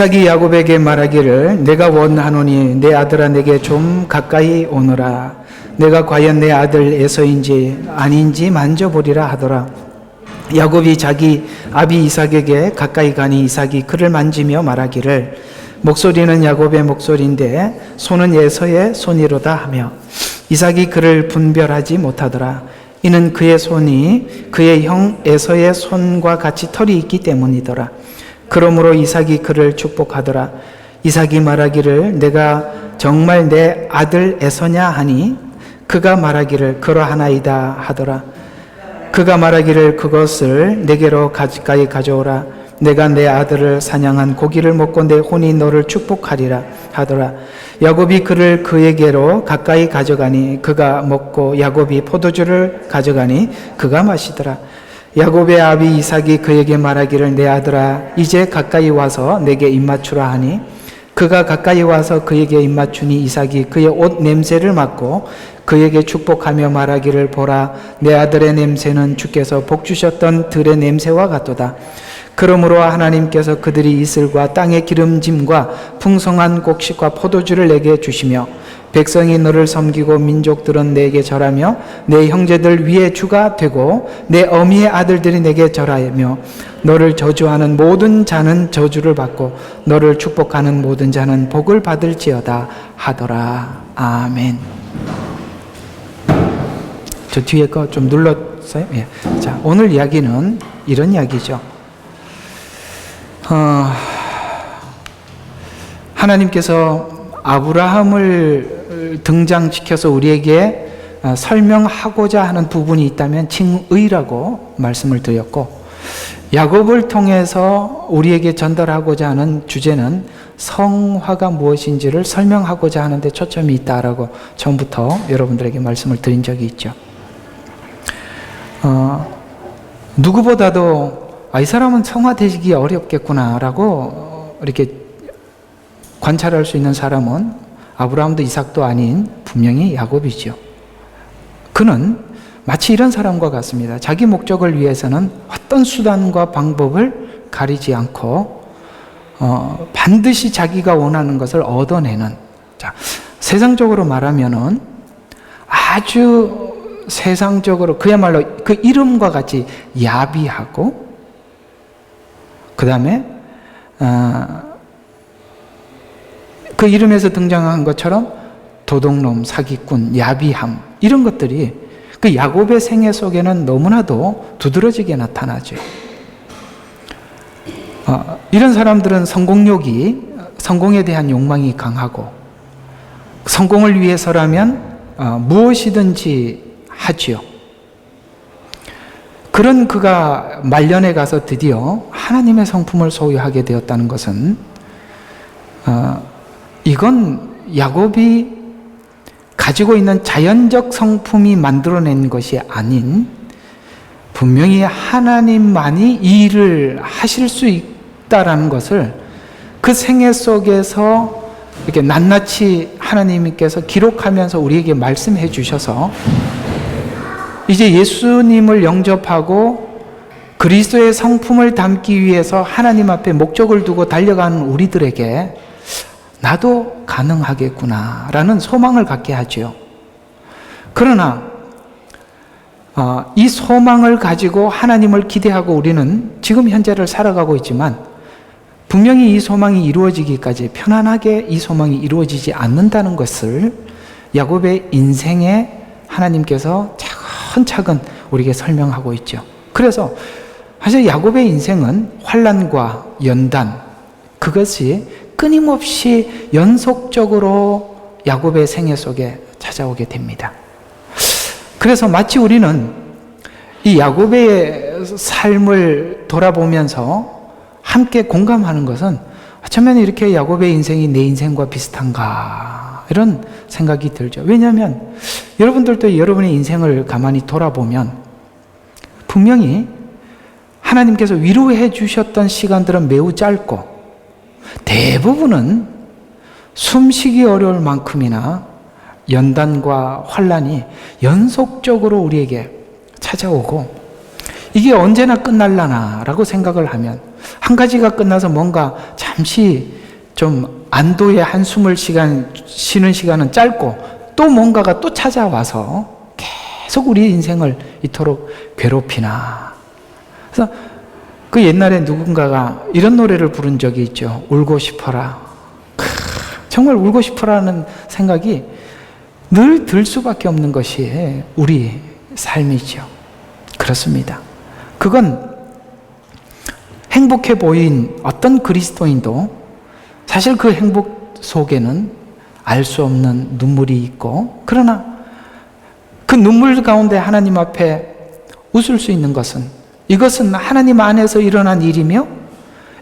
이삭이 야곱에게 말하기를 내가 원하노니 내 아들아 내게 좀 가까이 오너라. 내가 과연 내 아들 에서인지 아닌지 만져보리라 하더라. 야곱이 자기 아비 이삭에게 가까이 가니 이삭이 그를 만지며 말하기를 목소리는 야곱의 목소리인데 손은 에서의 손이로다 하며 이삭이 그를 분별하지 못하더라. 이는 그의 손이 그의 형 에서의 손과 같이 털이 있기 때문이더라. 그러므로 이삭이 그를 축복하더라. 이삭이 말하기를 내가 정말 내 아들 에서냐 하니 그가 말하기를 그러하나이다 하더라. 그가 말하기를 그것을 내게로 가까이 가져오라. 내가 내 아들을 사냥한 고기를 먹고 내 혼이 너를 축복하리라 하더라. 야곱이 그를 그에게로 가까이 가져가니 그가 먹고 야곱이 포도주를 가져가니 그가 마시더라. 야곱의 아비 이삭이 그에게 말하기를 내 아들아 이제 가까이 와서 내게 입맞추라 하니 그가 가까이 와서 그에게 입맞추니 이삭이 그의 옷 냄새를 맡고 그에게 축복하며 말하기를 보라 내 아들의 냄새는 주께서 복 주셨던 들의 냄새와 같도다. 그러므로 하나님께서 그들이 이슬과 땅의 기름짐과 풍성한 곡식과 포도주를 내게 주시며 백성이 너를 섬기고 민족들은 내게 절하며 내 형제들 위에 주가 되고 내 어미의 아들들이 내게 절하며 너를 저주하는 모든 자는 저주를 받고 너를 축복하는 모든 자는 복을 받을지어다 하더라. 아멘. 저 뒤에 거 좀 눌렀어요? 예. 자, 오늘 이야기는 이런 이야기죠. 하나님께서 아브라함을 등장시켜서 우리에게 설명하고자 하는 부분이 있다면 칭의라고 말씀을 드렸고 야곱을 통해서 우리에게 전달하고자 하는 주제는 성화가 무엇인지를 설명하고자 하는 데 초점이 있다라고 처음부터 여러분들에게 말씀을 드린 적이 있죠. 누구보다도 이 사람은 성화되기 어렵겠구나라고 이렇게 관찰할 수 있는 사람은 아브라함도 이삭도 아닌 분명히 야곱이죠. 그는 마치 이런 사람과 같습니다. 자기 목적을 위해서는 어떤 수단과 방법을 가리지 않고 반드시 자기가 원하는 것을 얻어내는, 자, 세상적으로 말하면은 아주 세상적으로 그야말로 그 이름과 같이 야비하고 그 다음에 그 이름에서 등장한 것처럼 도둑놈, 사기꾼, 야비함 이런 것들이 그 야곱의 생애 속에는 너무나도 두드러지게 나타나죠. 이런 사람들은 성공에 대한 욕망이 강하고 성공을 위해서라면 무엇이든지 하지요. 그런 그가 말년에 가서 드디어 하나님의 성품을 소유하게 되었다는 것은 이건 야곱이 가지고 있는 자연적 성품이 만들어낸 것이 아닌 분명히 하나님만이 이 일을 하실 수 있다라는 것을 그 생애 속에서 이렇게 낱낱이 하나님께서 기록하면서 우리에게 말씀해 주셔서 이제 예수님을 영접하고 그리스도의 성품을 담기 위해서 하나님 앞에 목적을 두고 달려가는 우리들에게 나도 가능하겠구나라는 소망을 갖게 하죠. 그러나 이 소망을 가지고 하나님을 기대하고 우리는 지금 현재를 살아가고 있지만 분명히 이 소망이 이루어지기까지 편안하게 이 소망이 이루어지지 않는다는 것을 야곱의 인생에 하나님께서 차근차근 우리에게 설명하고 있죠. 그래서 사실 야곱의 인생은 환난과 연단, 그것이 끊임없이 연속적으로 야곱의 생애 속에 찾아오게 됩니다. 그래서 마치 우리는 이 야곱의 삶을 돌아보면서 함께 공감하는 것은 어쩌면 이렇게 야곱의 인생이 내 인생과 비슷한가 이런 생각이 들죠. 왜냐하면 여러분들도 여러분의 인생을 가만히 돌아보면 분명히 하나님께서 위로해 주셨던 시간들은 매우 짧고 대부분은 숨쉬기 어려울 만큼이나 연단과 환난이 연속적으로 우리에게 찾아오고 이게 언제나 끝날라나 라고 생각을 하면 한 가지가 끝나서 뭔가 잠시 좀 안도의 한숨을 쉬는 시간은 짧고 또 뭔가가 또 찾아와서 계속 우리 인생을 이토록 괴롭히나. 그래서 그 옛날에 누군가가 이런 노래를 부른 적이 있죠. 울고 싶어라. 정말 울고 싶어라는 생각이 늘 들 수밖에 없는 것이 우리 삶이죠. 그렇습니다. 그건 행복해 보인 어떤 그리스도인도 사실 그 행복 속에는 알 수 없는 눈물이 있고, 그러나 그 눈물 가운데 하나님 앞에 웃을 수 있는 것은, 이것은 하나님 안에서 일어난 일이며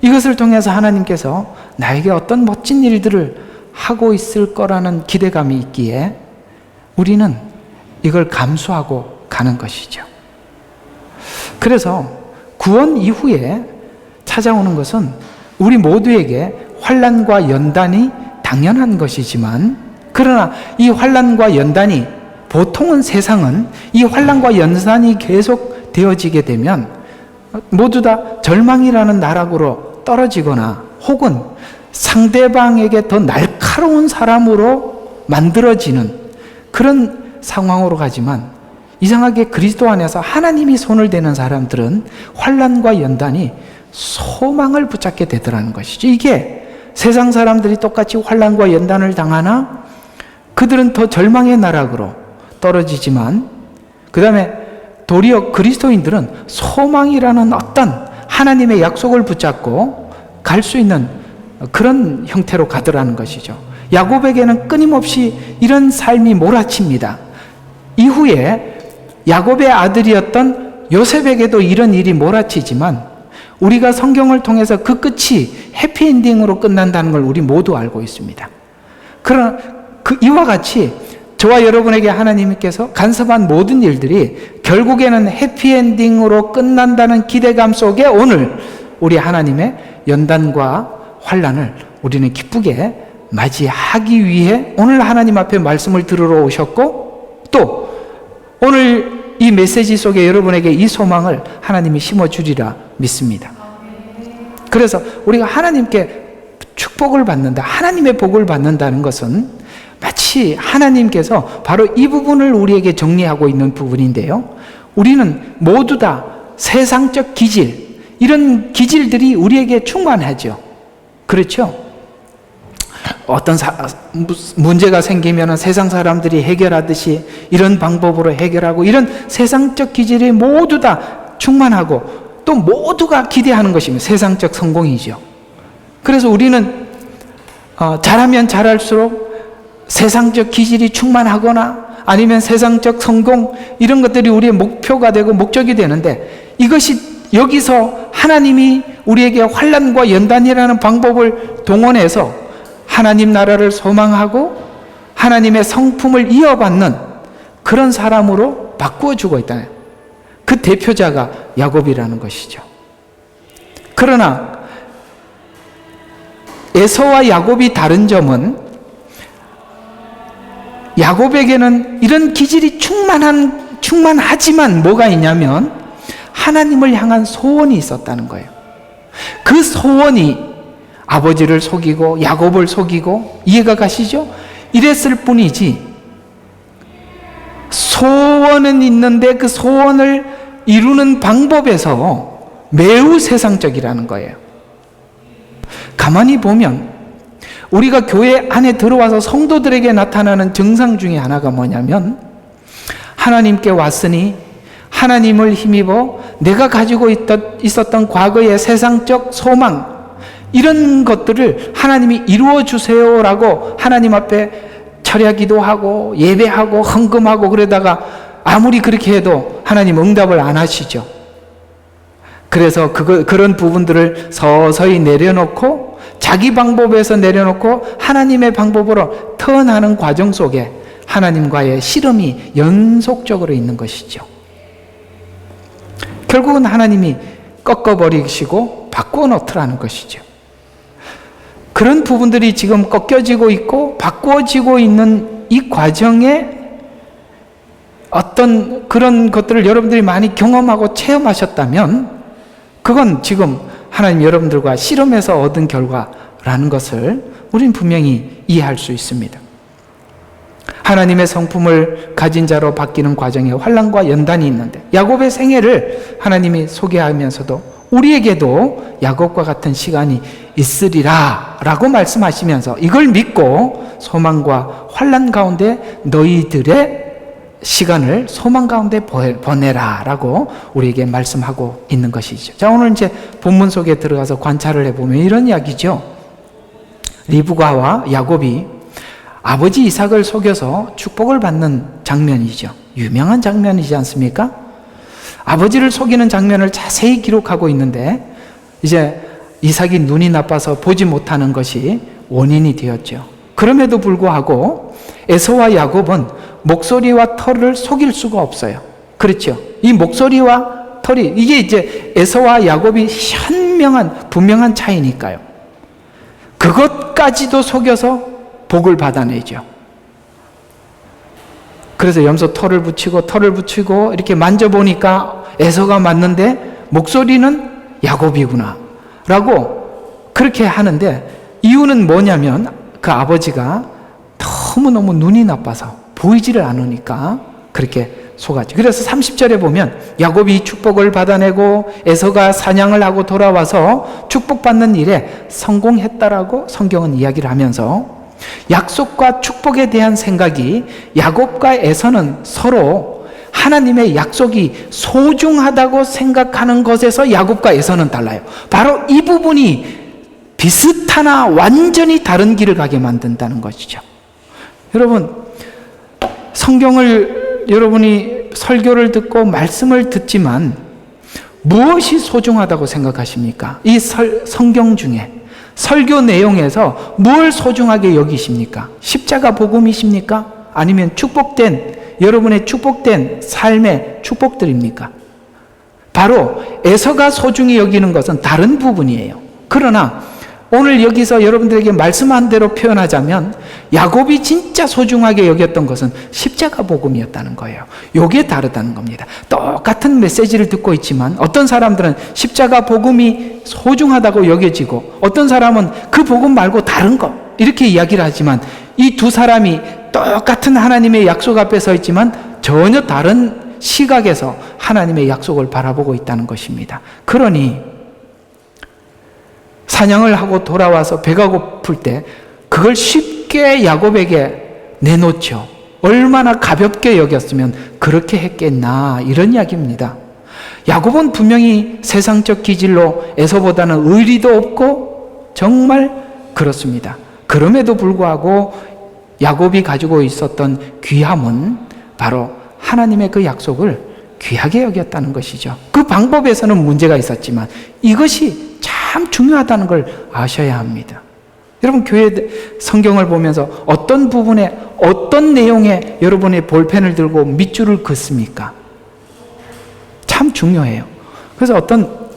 이것을 통해서 하나님께서 나에게 어떤 멋진 일들을 하고 있을 거라는 기대감이 있기에 우리는 이걸 감수하고 가는 것이죠. 그래서 구원 이후에 찾아오는 것은 우리 모두에게 환난과 연단이 당연한 것이지만, 그러나 이 환난과 연단이, 보통은 세상은 이 환난과 연단이 계속 되어지게 되면 모두 다 절망이라는 나락으로 떨어지거나 혹은 상대방에게 더 날카로운 사람으로 만들어지는 그런 상황으로 가지만, 이상하게 그리스도 안에서 하나님이 손을 대는 사람들은 환난과 연단이 소망을 붙잡게 되더라는 것이죠. 이게 세상 사람들이 똑같이 환난과 연단을 당하나 그들은 더 절망의 나락으로 떨어지지만, 그 다음에 도리어 그리스도인들은 소망이라는 어떤 하나님의 약속을 붙잡고 갈 수 있는 그런 형태로 가더라는 것이죠. 야곱에게는 끊임없이 이런 삶이 몰아칩니다. 이후에 야곱의 아들이었던 요셉에게도 이런 일이 몰아치지만, 우리가 성경을 통해서 그 끝이 해피엔딩으로 끝난다는 걸 우리 모두 알고 있습니다. 그러나 이와 같이 저와 여러분에게 하나님께서 간섭한 모든 일들이 결국에는 해피엔딩으로 끝난다는 기대감 속에 오늘 우리 하나님의 연단과 환난을 우리는 기쁘게 맞이하기 위해 오늘 하나님 앞에 말씀을 들으러 오셨고, 또 오늘 이 메시지 속에 여러분에게 이 소망을 하나님이 심어주리라 믿습니다. 그래서 우리가 하나님께 축복을 받는다, 하나님의 복을 받는다는 것은 마치 하나님께서 바로 이 부분을 우리에게 정리하고 있는 부분인데요, 우리는 모두 다 세상적 기질, 이런 기질들이 우리에게 충만하죠. 그렇죠? 어떤 문제가 생기면 세상 사람들이 해결하듯이 이런 방법으로 해결하고, 이런 세상적 기질이 모두 다 충만하고 또 모두가 기대하는 것이면 세상적 성공이죠. 그래서 우리는 잘하면 잘할수록 세상적 기질이 충만하거나 아니면 세상적 성공, 이런 것들이 우리의 목표가 되고 목적이 되는데, 이것이 여기서 하나님이 우리에게 환난과 연단이라는 방법을 동원해서 하나님 나라를 소망하고 하나님의 성품을 이어받는 그런 사람으로 바꾸어주고 있다는, 그 대표자가 야곱이라는 것이죠. 그러나 에서와 야곱이 다른 점은, 야곱에게는 이런 기질이 충만하지만 뭐가 있냐면 하나님을 향한 소원이 있었다는 거예요. 그 소원이 아버지를 속이고 야곱을 속이고, 이해가 가시죠? 이랬을 뿐이지, 소원은 있는데 그 소원을 이루는 방법에서 매우 세상적이라는 거예요. 가만히 보면 우리가 교회 안에 들어와서 성도들에게 나타나는 증상 중에 하나가 뭐냐면, 하나님께 왔으니 하나님을 힘입어 내가 가지고 있었던 과거의 세상적 소망, 이런 것들을 하나님이 이루어 주세요라고 하나님 앞에 철야 기도하고 예배하고 헌금하고, 그러다가 아무리 그렇게 해도 하나님 응답을 안 하시죠. 그래서 그런 부분들을 서서히 내려놓고 자기 방법에서 내려놓고 하나님의 방법으로 턴하는 과정 속에 하나님과의 씨름이 연속적으로 있는 것이죠. 결국은 하나님이 꺾어버리시고 바꾸어 놓더라는 것이죠. 그런 부분들이 지금 꺾여지고 있고 바꾸어지고 있는 이 과정에 어떤 그런 것들을 여러분들이 많이 경험하고 체험하셨다면, 그건 지금 하나님 여러분들과 씨름해서 얻은 결과라는 것을 우리는 분명히 이해할 수 있습니다. 하나님의 성품을 가진 자로 바뀌는 과정에 환난과 연단이 있는데 야곱의 생애를 하나님이 소개하면서도 우리에게도 야곱과 같은 시간이 있으리라 라고 말씀하시면서 이걸 믿고 소망과 환난 가운데 너희들의 시간을 소망 가운데 보내라 라고 우리에게 말씀하고 있는 것이죠. 자, 오늘 이제 본문 속에 들어가서 관찰을 해보면 이런 이야기죠. 리브가와 야곱이 아버지 이삭을 속여서 축복을 받는 장면이죠. 유명한 장면이지 않습니까? 아버지를 속이는 장면을 자세히 기록하고 있는데 이제 이삭이 눈이 나빠서 보지 못하는 것이 원인이 되었죠. 그럼에도 불구하고 에서와 야곱은 목소리와 털을 속일 수가 없어요. 그렇죠? 이 목소리와 털이 이게 이제 에서와 야곱이 현명한 분명한 차이니까요. 그것까지도 속여서 복을 받아내죠. 그래서 염소 털을 붙이고 이렇게 만져보니까 에서가 맞는데 목소리는 야곱이구나 라고 그렇게 하는데 이유는 뭐냐면 그 아버지가 너무너무 눈이 나빠서 보이지를 않으니까 그렇게 속았죠. 그래서 30절에 보면 야곱이 축복을 받아내고 에서가 사냥을 하고 돌아와서 축복받는 일에 성공했다라고 성경은 이야기를 하면서 약속과 축복에 대한 생각이 야곱과 에서는 서로 하나님의 약속이 소중하다고 생각하는 것에서 야곱과 에서는 달라요. 바로 이 부분이 비슷하나 완전히 다른 길을 가게 만든다는 것이죠. 여러분, 성경을 여러분이 설교를 듣고 말씀을 듣지만 무엇이 소중하다고 생각하십니까? 이 성경 중에 설교 내용에서 뭘 소중하게 여기십니까? 십자가 복음이십니까? 아니면 여러분의 축복된 삶의 축복들입니까? 바로 에서가 소중히 여기는 것은 다른 부분이에요. 그러나 오늘 여기서 여러분들에게 말씀한 대로 표현하자면 야곱이 진짜 소중하게 여겼던 것은 십자가 복음이었다는 거예요. 이게 다르다는 겁니다. 똑같은 메시지를 듣고 있지만 어떤 사람들은 십자가 복음이 소중하다고 여겨지고 어떤 사람은 그 복음 말고 다른 거 이렇게 이야기를 하지만 이 두 사람이 똑같은 하나님의 약속 앞에 서 있지만 전혀 다른 시각에서 하나님의 약속을 바라보고 있다는 것입니다. 그러니 사냥을 하고 돌아와서 배가 고플 때 그걸 쉽게 야곱에게 내놓죠. 얼마나 가볍게 여겼으면 그렇게 했겠나 이런 이야기입니다. 야곱은 분명히 세상적 기질로 에서보다는 의리도 없고 정말 그렇습니다. 그럼에도 불구하고 야곱이 가지고 있었던 귀함은 바로 하나님의 그 약속을 귀하게 여겼다는 것이죠. 그 방법에서는 문제가 있었지만 이것이 참 중요하다는 걸 아셔야 합니다. 여러분 교회 성경을 보면서 어떤 부분에 어떤 내용에 여러분이 볼펜을 들고 밑줄을 긋습니까? 참 중요해요. 그래서 어떤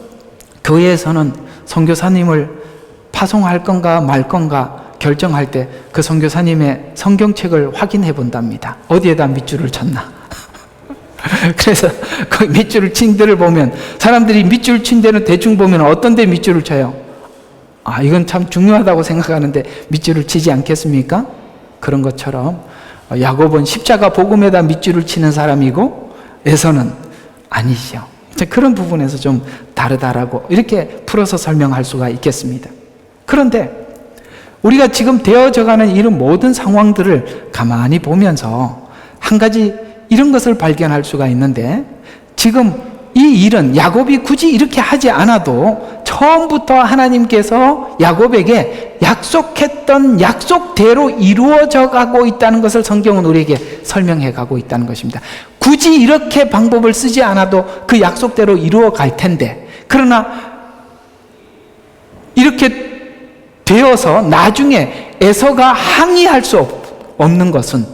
교회에서는 선교사님을 파송할 건가 말 건가 결정할 때 그 선교사님의 성경책을 확인해 본답니다. 어디에다 밑줄을 쳤나? 그래서 그 밑줄을 친 데를 보면 사람들이 밑줄 친 데는 대충 보면 어떤 데 밑줄을 쳐요? 아, 이건 참 중요하다고 생각하는데 밑줄을 치지 않겠습니까? 그런 것처럼 야곱은 십자가 복음에다 밑줄을 치는 사람이고 에서는 아니죠. 그런 부분에서 좀 다르다라고 이렇게 풀어서 설명할 수가 있겠습니다. 그런데 우리가 지금 되어져가는 이런 모든 상황들을 가만히 보면서 한 가지 이런 것을 발견할 수가 있는데 지금 이 일은 야곱이 굳이 이렇게 하지 않아도 처음부터 하나님께서 야곱에게 약속했던 약속대로 이루어져 가고 있다는 것을 성경은 우리에게 설명해 가고 있다는 것입니다. 굳이 이렇게 방법을 쓰지 않아도 그 약속대로 이루어 갈 텐데 그러나 이렇게 되어서 나중에 에서가 항의할 수 없는 것은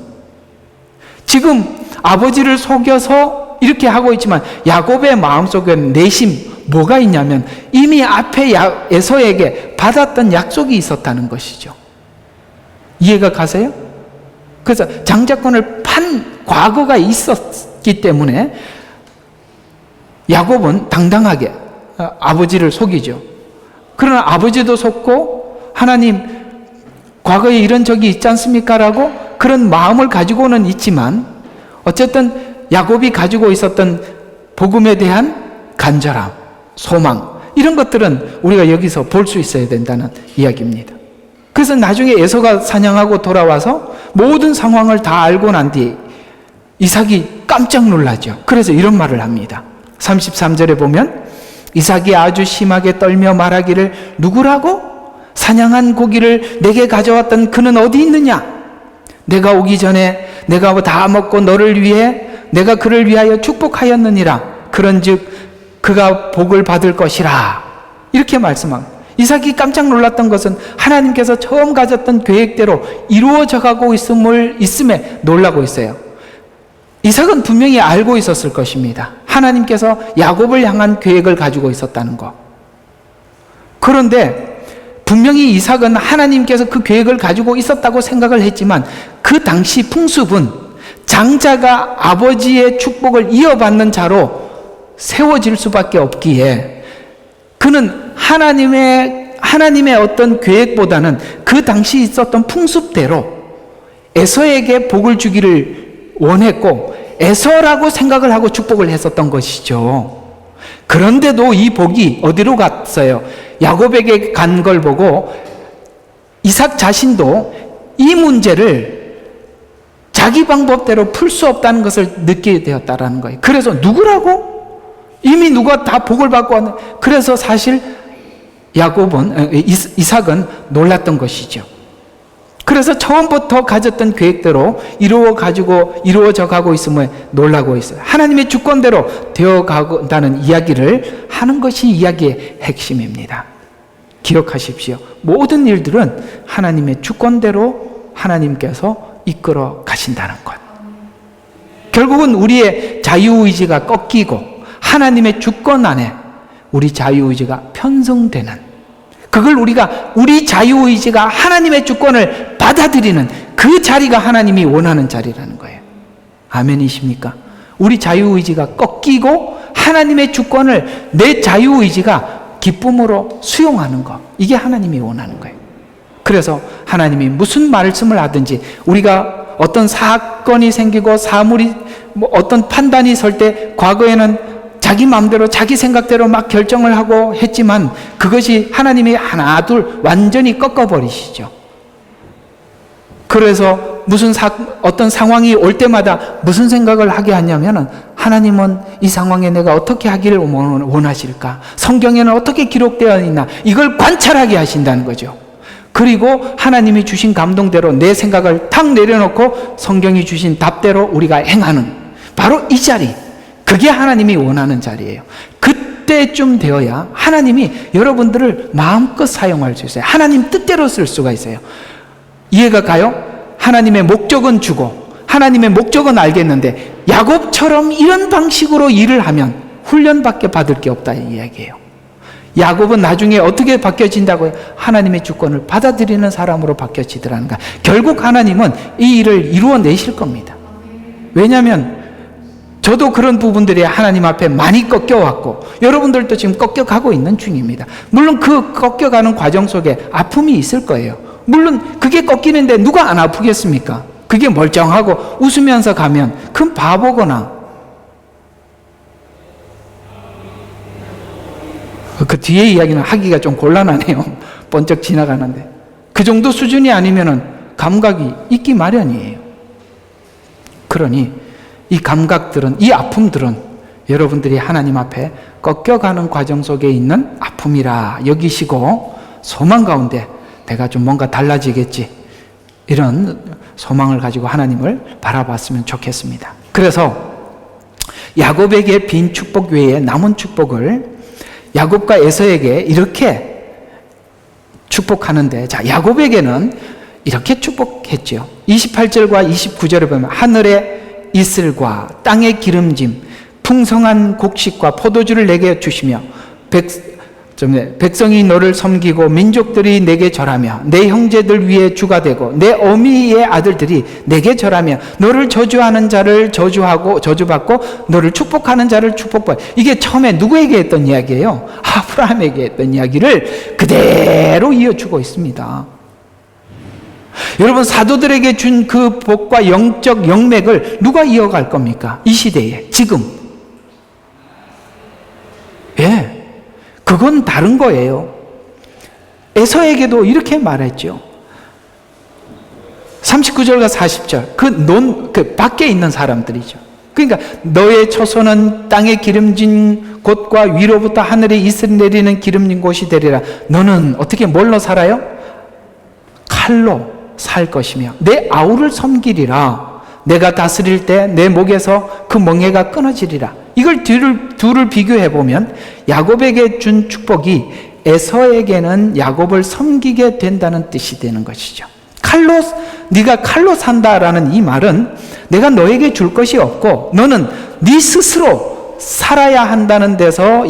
지금 아버지를 속여서 이렇게 하고 있지만 야곱의 마음속에 내심 뭐가 있냐면 이미 앞에 에서에게 받았던 약속이 있었다는 것이죠. 이해가 가세요? 그래서 장자권을 판 과거가 있었기 때문에 야곱은 당당하게 아버지를 속이죠. 그러나 아버지도 속고 하나님 과거에 이런 적이 있지 않습니까? 라고 그런 마음을 가지고는 있지만 어쨌든 야곱이 가지고 있었던 복음에 대한 간절함, 소망 이런 것들은 우리가 여기서 볼 수 있어야 된다는 이야기입니다. 그래서 나중에 에서가 사냥하고 돌아와서 모든 상황을 다 알고 난 뒤 이삭이 깜짝 놀라죠. 그래서 이런 말을 합니다. 33절에 보면 이삭이 아주 심하게 떨며 말하기를 누구라고? 사냥한 고기를 내게 가져왔던 그는 어디 있느냐? 내가 오기 전에 내가 다 먹고 너를 위해 내가 그를 위하여 축복하였느니라. 그런즉 그가 복을 받을 것이라. 이렇게 말씀합니다. 이삭이 깜짝 놀랐던 것은 하나님께서 처음 가졌던 계획대로 이루어져 가고 있음에 놀라고 있어요. 이삭은 분명히 알고 있었을 것입니다. 하나님께서 야곱을 향한 계획을 가지고 있었다는 것. 그런데 분명히 이삭은 하나님께서 그 계획을 가지고 있었다고 생각을 했지만 그 당시 풍습은 장자가 아버지의 축복을 이어받는 자로 세워질 수밖에 없기에 그는 하나님의 어떤 계획보다는 그 당시 있었던 풍습대로 에서에게 복을 주기를 원했고 에서라고 생각을 하고 축복을 했었던 것이죠. 그런데도 이 복이 어디로 갔어요? 야곱에게 간 걸 보고 이삭 자신도 이 문제를 자기 방법대로 풀 수 없다는 것을 느끼게 되었다라는 거예요. 그래서 누구라고? 이미 누가 다 복을 받고 왔는데, 그래서 사실 이삭은 놀랐던 것이죠. 그래서 처음부터 가졌던 계획대로 이루어져 가고 있음에 놀라고 있어요. 하나님의 주권대로 되어 가고다는 이야기를 하는 것이 이야기의 핵심입니다. 기억하십시오. 모든 일들은 하나님의 주권대로 하나님께서 이끌어 가신다는 것. 결국은 우리의 자유의지가 꺾이고 하나님의 주권 안에 우리 자유의지가 편성되는, 그걸 우리 자유의지가 하나님의 주권을 받아들이는 그 자리가 하나님이 원하는 자리라는 거예요. 아멘이십니까? 우리 자유의지가 꺾이고 하나님의 주권을 내 자유의지가 기쁨으로 수용하는 것, 이게 하나님이 원하는 거예요. 그래서 하나님이 무슨 말씀을 하든지 우리가 어떤 사건이 생기고 어떤 판단이 설 때 과거에는 자기 마음대로 자기 생각대로 막 결정을 하고 했지만 그것이 하나님이 하나 둘 완전히 꺾어버리시죠. 그래서 어떤 상황이 올 때마다 무슨 생각을 하게 하냐면은 하나님은 이 상황에 내가 어떻게 하기를 원하실까? 성경에는 어떻게 기록되어 있나? 이걸 관찰하게 하신다는 거죠. 그리고 하나님이 주신 감동대로 내 생각을 탁 내려놓고 성경이 주신 답대로 우리가 행하는 바로 이 자리, 그게 하나님이 원하는 자리예요. 그때쯤 되어야 하나님이 여러분들을 마음껏 사용할 수 있어요. 하나님 뜻대로 쓸 수가 있어요. 이해가 가요? 하나님의 목적은 주고 하나님의 목적은 알겠는데 야곱처럼 이런 방식으로 일을 하면 훈련밖에 받을 게 없다, 이 이야기예요. 야곱은 나중에 어떻게 바뀌어진다고요? 하나님의 주권을 받아들이는 사람으로 바뀌어지더라는 거야. 결국 하나님은 이 일을 이루어내실 겁니다. 왜냐하면 저도 그런 부분들이 하나님 앞에 많이 꺾여왔고 여러분들도 지금 꺾여가고 있는 중입니다. 물론 그 꺾여가는 과정 속에 아픔이 있을 거예요. 물론 그게 꺾이는데 누가 안 아프겠습니까? 그게 멀쩡하고 웃으면서 가면 그건 바보거나, 그 뒤에 이야기는 하기가 좀 곤란하네요. 번쩍 지나가는데 그 정도 수준이 아니면은 감각이 있기 마련이에요. 그러니 이 감각들은, 이 아픔들은 여러분들이 하나님 앞에 꺾여가는 과정 속에 있는 아픔이라 여기시고 소망 가운데 내가 좀 뭔가 달라지겠지, 이런 소망을 가지고 하나님을 바라봤으면 좋겠습니다. 그래서 야곱에게 빈 축복 외에 남은 축복을 야곱과 에서에게 이렇게 축복하는데, 자, 야곱에게는 이렇게 축복했죠. 28절과 29절에 보면 하늘의 이슬과 땅의 기름짐, 풍성한 곡식과 포도주를 내게 주시며 백성이 너를 섬기고 민족들이 내게 절하며 내 형제들 위에 주가 되고 내 어미의 아들들이 내게 절하며 너를 저주하는 자를 저주하고 저주받고 너를 축복하는 자를 축복받고. 이게 처음에 누구에게 했던 이야기예요? 아브라함에게 했던 이야기를 그대로 이어주고 있습니다. 여러분, 사도들에게 준 그 복과 영적 영맥을 누가 이어갈 겁니까? 이 시대에 지금. 예. 그건 다른 거예요. 에서에게도 이렇게 말했죠. 39절과 40절. 그 밖에 있는 사람들이죠. 그러니까 너의 처소는 땅에 기름진 곳과 위로부터 하늘에 이슬 내리는 기름진 곳이 되리라. 너는 어떻게 뭘로 살아요? 칼로 살 것이며 내 아우를 섬기리라. 내가 다스릴 때 내 목에서 그 멍에가 끊어지리라. 이걸 둘을 비교해 보면 야곱에게 준 축복이 에서에게는 야곱을 섬기게 된다는 뜻이 되는 것이죠. 네가 칼로 산다라는 이 말은 내가 너에게 줄 것이 없고 너는 네 스스로 살아야 한다는 데서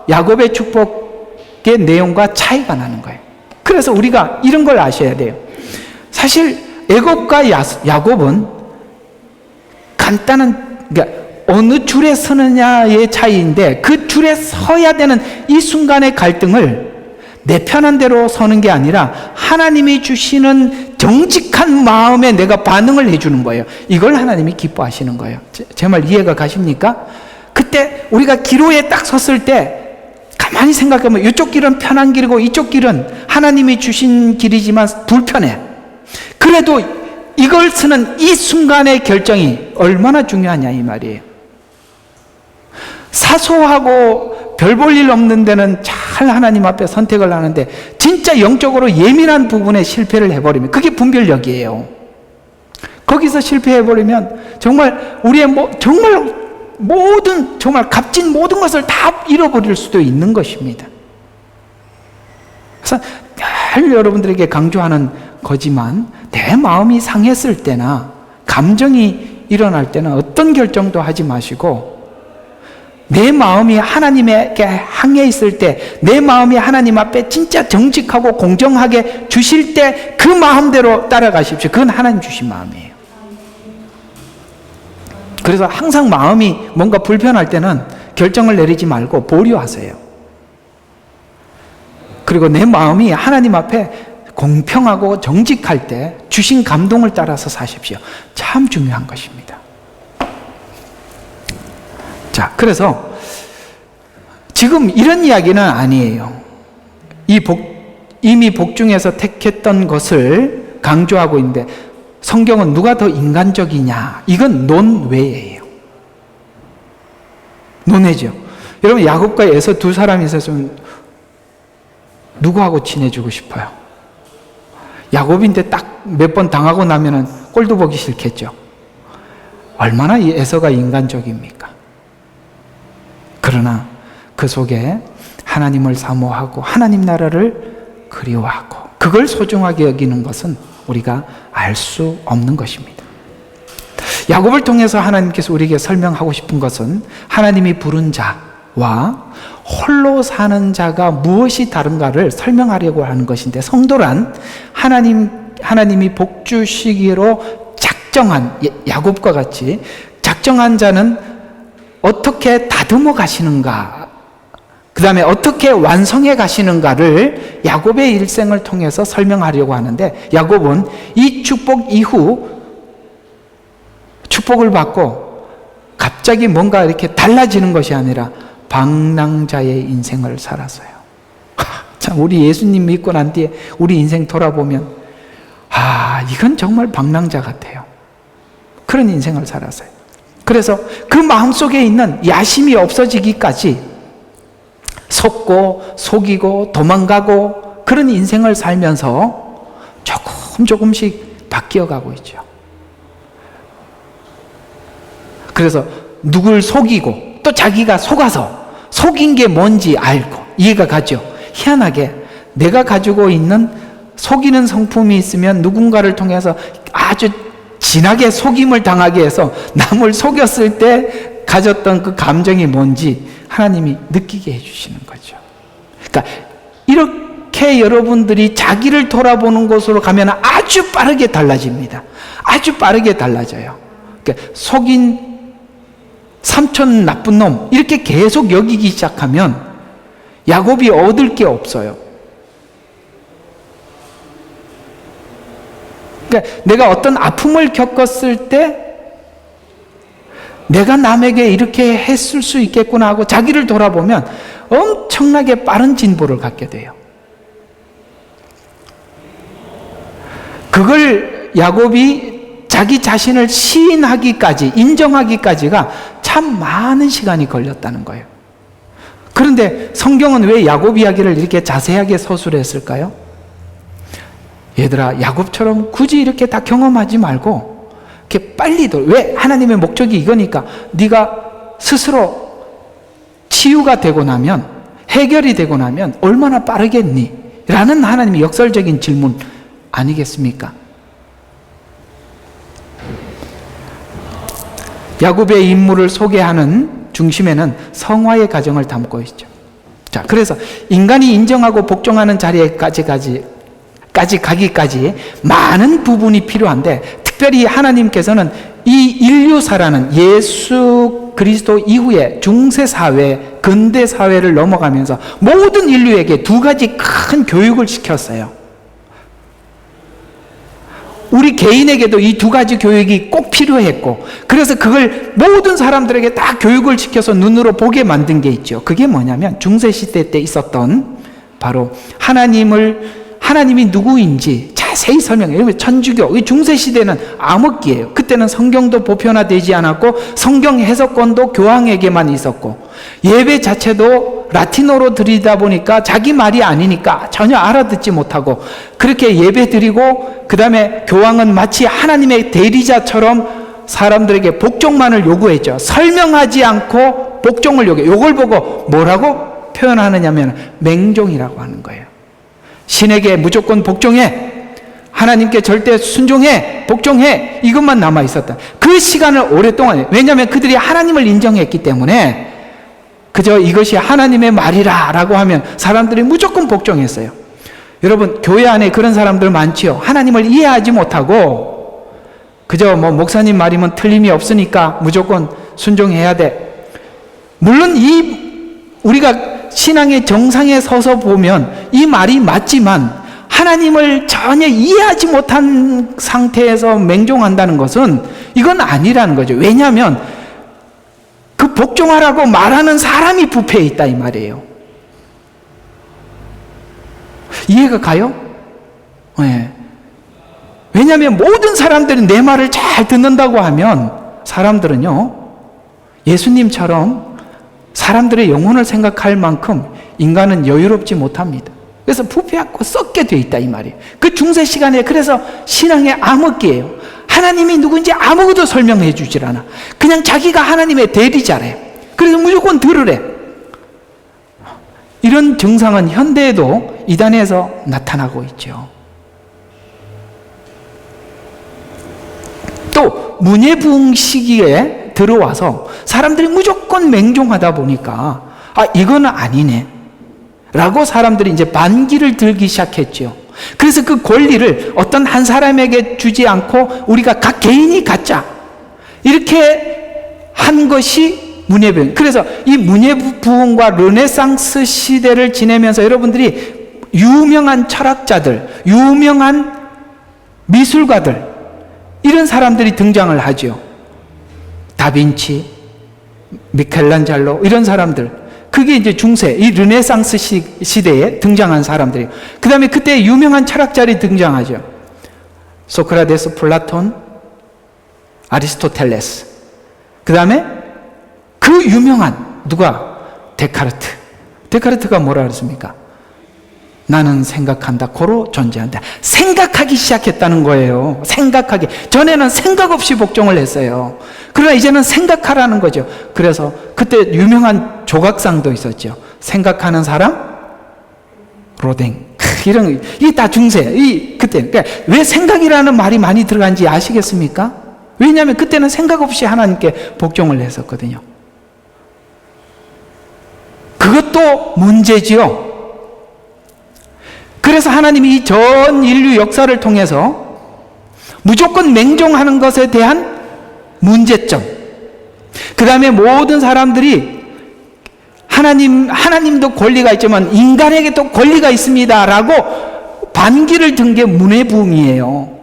야곱의 축복의 내용과 차이가 나는 거예요. 그래서 우리가 이런 걸 아셔야 돼요. 사실 애굽과 야곱은 간단한, 그러니까 어느 줄에 서느냐의 차이인데 그 줄에 서야 되는 이 순간의 갈등을 내 편한 대로 서는 게 아니라 하나님이 주시는 정직한 마음에 내가 반응을 해주는 거예요. 이걸 하나님이 기뻐하시는 거예요. 제 말 이해가 가십니까? 그때 우리가 기로에 딱 섰을 때 가만히 생각하면 이쪽 길은 편한 길이고 이쪽 길은 하나님이 주신 길이지만 불편해. 그래도 이걸 쓰는 이 순간의 결정이 얼마나 중요하냐 이 말이에요. 사소하고 별 볼 일 없는 데는 잘 하나님 앞에 선택을 하는데 진짜 영적으로 예민한 부분에 실패를 해버리면 그게 분별력이에요. 거기서 실패해버리면 정말 우리의 정말 모든 정말 값진 모든 것을 다 잃어버릴 수도 있는 것입니다. 그래서 늘 여러분들에게 강조하는 거지만 내 마음이 상했을 때나 감정이 일어날 때는 어떤 결정도 하지 마시고 내 마음이 하나님에게 향해 있을 때 내 마음이 하나님 앞에 진짜 정직하고 공정하게 주실 때 그 마음대로 따라가십시오. 그건 하나님 주신 마음이에요. 그래서 항상 마음이 뭔가 불편할 때는 결정을 내리지 말고 보류하세요. 그리고 내 마음이 하나님 앞에 공평하고 정직할 때 주신 감동을 따라서 사십시오. 참 중요한 것입니다. 자, 그래서 지금 이런 이야기는 아니에요. 이미 복중에서 택했던 것을 강조하고 있는데 성경은 누가 더 인간적이냐? 이건 논외예요. 논외죠. 여러분, 야곱과 에서 두 사람이 있었으면 누구하고 친해지고 싶어요? 야곱인데 딱 몇 번 당하고 나면은 꼴도 보기 싫겠죠. 얼마나 이 에서가 인간적입니까? 그러나 그 속에 하나님을 사모하고 하나님 나라를 그리워하고 그걸 소중하게 여기는 것은 우리가 알 수 없는 것입니다. 야곱을 통해서 하나님께서 우리에게 설명하고 싶은 것은 하나님이 부른 자와 홀로 사는 자가 무엇이 다른가를 설명하려고 하는 것인데 성도란 하나님이 복 주시기로 작정한 야곱과 같이 작정한 자는 어떻게 다듬어 가시는가, 그 다음에 어떻게 완성해 가시는가를 야곱의 일생을 통해서 설명하려고 하는데 야곱은 이 축복 이후 축복을 받고 갑자기 뭔가 이렇게 달라지는 것이 아니라 방랑자의 인생을 살았어요. 참, 우리 예수님 믿고 난 뒤에 우리 인생 돌아보면 이건 정말 방랑자 같아요. 그런 인생을 살았어요. 그래서 그 마음속에 있는 야심이 없어지기까지 속고 속이고 도망가고 그런 인생을 살면서 조금씩 바뀌어가고 있죠. 그래서 누굴 속이고 또 자기가 속아서 속인 게 뭔지 알고 이해가 가죠. 희한하게 내가 가지고 있는 속이는 성품이 있으면 누군가를 통해서 아주 진하게 속임을 당하게 해서 남을 속였을 때 가졌던 그 감정이 뭔지 하나님이 느끼게 해주시는 거죠. 그러니까 이렇게 여러분들이 자기를 돌아보는 곳으로 가면 아주 빠르게 달라집니다. 아주 빠르게 달라져요. 그러니까 속인 삼촌 나쁜 놈 이렇게 계속 여기기 시작하면 야곱이 얻을 게 없어요. 그러니까 내가 어떤 아픔을 겪었을 때 내가 남에게 이렇게 했을 수 있겠구나 하고 자기를 돌아보면 엄청나게 빠른 진보를 갖게 돼요. 그걸 야곱이 자기 자신을 시인하기까지, 인정하기까지가 참 많은 시간이 걸렸다는 거예요. 그런데 성경은 왜 야곱 이야기를 이렇게 자세하게 서술했을까요? 얘들아, 야곱처럼 굳이 이렇게 다 경험하지 말고 이렇게 빨리 왜? 하나님의 목적이 이거니까 네가 스스로 치유가 되고 나면, 해결이 되고 나면 얼마나 빠르겠니? 라는 하나님의 역설적인 질문 아니겠습니까? 야곱의 인물을 소개하는 중심에는 성화의 가정을 담고 있죠. 자, 그래서 인간이 인정하고 복종하는 자리에까지 가기까지 많은 부분이 필요한데, 특별히 하나님께서는 이 인류사라는 예수 그리스도 이후에 중세사회, 근대사회를 넘어가면서 모든 인류에게 두 가지 큰 교육을 시켰어요. 우리 개인에게도 이 두 가지 교육이 꼭 필요했고, 그래서 그걸 모든 사람들에게 다 교육을 시켜서 눈으로 보게 만든 게 있죠. 그게 뭐냐면 중세시대 때 있었던 바로 하나님이 누구인지 자세히 설명해요. 천주교, 중세시대는 암흑기예요. 그때는 성경도 보편화되지 않았고 성경 해석권도 교황에게만 있었고 예배 자체도 라틴어로 드리다 보니까 자기 말이 아니니까 전혀 알아듣지 못하고 그렇게 예배 드리고, 그 다음에 교황은 마치 하나님의 대리자처럼 사람들에게 복종만을 요구했죠. 설명하지 않고 복종을 요구해요. 이걸 보고 뭐라고 표현하느냐면 맹종이라고 하는 거예요. 신에게 무조건 복종해, 하나님께 절대 순종해, 복종해, 이것만 남아있었다. 그 시간을 오랫동안, 왜냐하면 그들이 하나님을 인정했기 때문에 그저 이것이 하나님의 말이라 라고 하면 사람들이 무조건 복종했어요. 여러분, 교회 안에 그런 사람들 많지요. 하나님을 이해하지 못하고 그저 목사님 말이면 틀림이 없으니까 무조건 순종해야 돼. 물론 우리가 신앙의 정상에 서서 보면 이 말이 맞지만 하나님을 전혀 이해하지 못한 상태에서 맹종한다는 것은 이건 아니라는 거죠. 왜냐하면 그 복종하라고 말하는 사람이 부패해 있다 이 말이에요. 이해가 가요? 네. 왜냐하면 모든 사람들이 내 말을 잘 듣는다고 하면 사람들은요, 예수님처럼 사람들의 영혼을 생각할 만큼 인간은 여유롭지 못합니다. 그래서 부패하고 썩게 돼 있다 이 말이에요. 그 중세 시간에 그래서 신앙의 암흑기예요. 하나님이 누군지 아무것도 설명해 주질 않아. 그냥 자기가 하나님의 대리자래. 그래서 무조건 들으래. 이런 증상은 현대에도 이단에서 나타나고 있죠. 또 문예부흥 시기에 들어와서 사람들이 무조건 맹종하다 보니까 이거는 아니네 라고 사람들이 이제 반기를 들기 시작했죠. 그래서 그 권리를 어떤 한 사람에게 주지 않고 우리가 각 개인이 갖자, 이렇게 한 것이 문예부흥. 그래서 이 문예부흥과 르네상스 시대를 지내면서 여러분들이 유명한 철학자들, 유명한 미술가들, 이런 사람들이 등장을 하죠. 다빈치, 미켈란젤로, 이런 사람들. 그게 이제 중세, 이 르네상스 시대에 등장한 사람들이에요. 그 다음에 그때 유명한 철학자들이 등장하죠. 소크라테스, 플라톤, 아리스토텔레스. 그 다음에 그 유명한 누가? 데카르트. 데카르트가 뭐라 그랬습니까? 나는 생각한다, 고로 존재한다. 생각하기 시작했다는 거예요. 생각하기. 전에는 생각 없이 복종을 했어요. 그러나 이제는 생각하라는 거죠. 그래서 그때 유명한 조각상도 있었죠. 생각하는 사람? 로댕. 이런, 이게 다 중세. 그때. 그러니까 왜 생각이라는 말이 많이 들어간지 아시겠습니까? 왜냐하면 그때는 생각 없이 하나님께 복종을 했었거든요. 그것도 문제지요. 그래서 하나님이 이 전 인류 역사를 통해서 무조건 맹종하는 것에 대한 문제점, 그 다음에 모든 사람들이 하나님도 권리가 있지만 인간에게도 권리가 있습니다 라고 반기를 든 게 문해부흥이에요.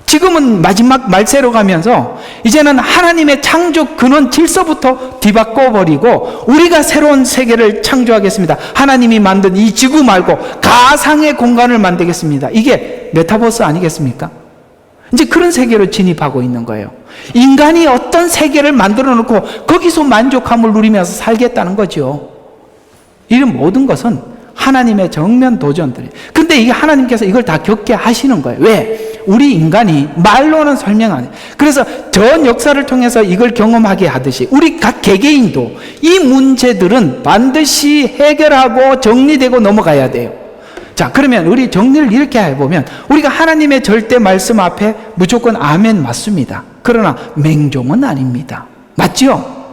지금은 마지막 말세로 가면서 이제는 하나님의 창조 근원 질서부터 뒤바꿔 버리고 우리가 새로운 세계를 창조하겠습니다. 하나님이 만든 이 지구 말고 가상의 공간을 만들겠습니다. 이게 메타버스 아니겠습니까? 이제 그런 세계로 진입하고 있는 거예요. 인간이 어떤 세계를 만들어 놓고 거기서 만족함을 누리면서 살겠다는 거죠. 이런 모든 것은 하나님의 정면 도전들이에요. 근데 이게 하나님께서 이걸 다 겪게 하시는 거예요. 왜? 우리 인간이 말로는 설명 안 해요. 그래서 전 역사를 통해서 이걸 경험하게 하듯이 우리 각 개개인도 이 문제들은 반드시 해결하고 정리되고 넘어가야 돼요. 자, 그러면 우리 정리를 이렇게 해보면 우리가 하나님의 절대 말씀 앞에 무조건 아멘 맞습니다. 그러나 맹종은 아닙니다. 맞죠?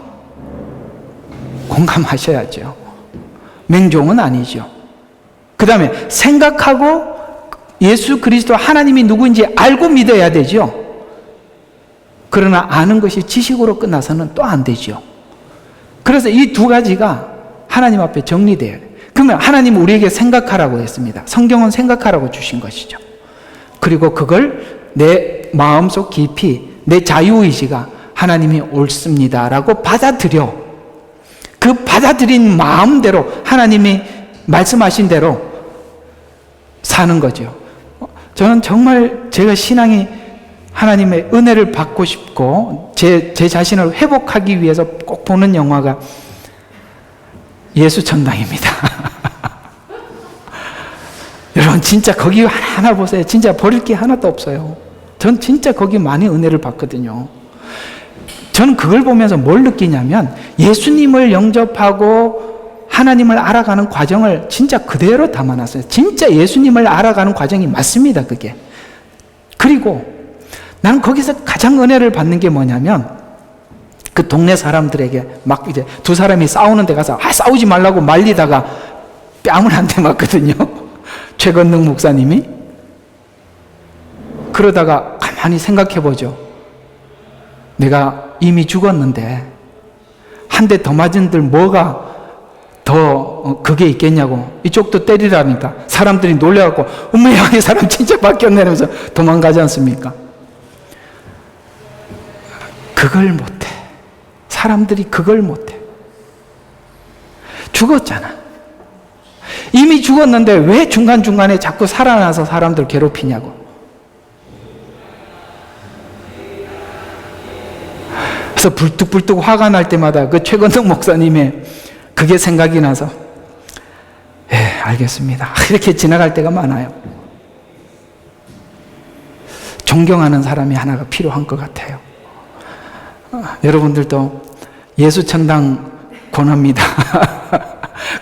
공감하셔야죠. 맹종은 아니죠. 그 다음에 생각하고 예수 그리스도 하나님이 누구인지 알고 믿어야 되죠. 그러나 아는 것이 지식으로 끝나서는 또 안 되죠. 그래서 이 두 가지가 하나님 앞에 정리돼야 돼요. 그러면 하나님은 우리에게 생각하라고 했습니다. 성경은 생각하라고 주신 것이죠. 그리고 그걸 내 마음속 깊이 내 자유의지가 하나님이 옳습니다라고 받아들여 그 받아들인 마음대로 하나님이 말씀하신 대로 사는 거죠. 저는 정말 제가 신앙이 하나님의 은혜를 받고 싶고 제 자신을 회복하기 위해서 꼭 보는 영화가 예수천당입니다. 여러분 진짜 거기 하나 보세요. 진짜 버릴 게 하나도 없어요. 전 진짜 거기 많이 은혜를 받거든요. 저는 그걸 보면서 뭘 느끼냐면 예수님을 영접하고 하나님을 알아가는 과정을 진짜 그대로 담아놨어요. 진짜 예수님을 알아가는 과정이 맞습니다, 그게. 그리고 나는 거기서 가장 은혜를 받는 게 뭐냐면 그 동네 사람들에게 막 이제 두 사람이 싸우는 데 가서 싸우지 말라고 말리다가 뺨을 한 대 맞거든요. 최건능 목사님이. 그러다가 가만히 생각해 보죠. 내가 이미 죽었는데 한 대 더 맞은들 뭐가 더 그게 있겠냐고. 이쪽도 때리라니까 사람들이 놀래갖고 어머야 이 사람 진짜 바뀌었네 이러면서 도망가지 않습니까? 그걸 못해. 사람들이 그걸 못해. 죽었잖아. 이미 죽었는데 왜 중간중간에 자꾸 살아나서 사람들 괴롭히냐고. 그래서 불뚝불뚝 화가 날 때마다 그 최건덕 목사님의 그게 생각이 나서 알겠습니다. 이렇게 지나갈 때가 많아요. 존경하는 사람이 하나가 필요한 것 같아요. 여러분들도 예수천당 권합니다.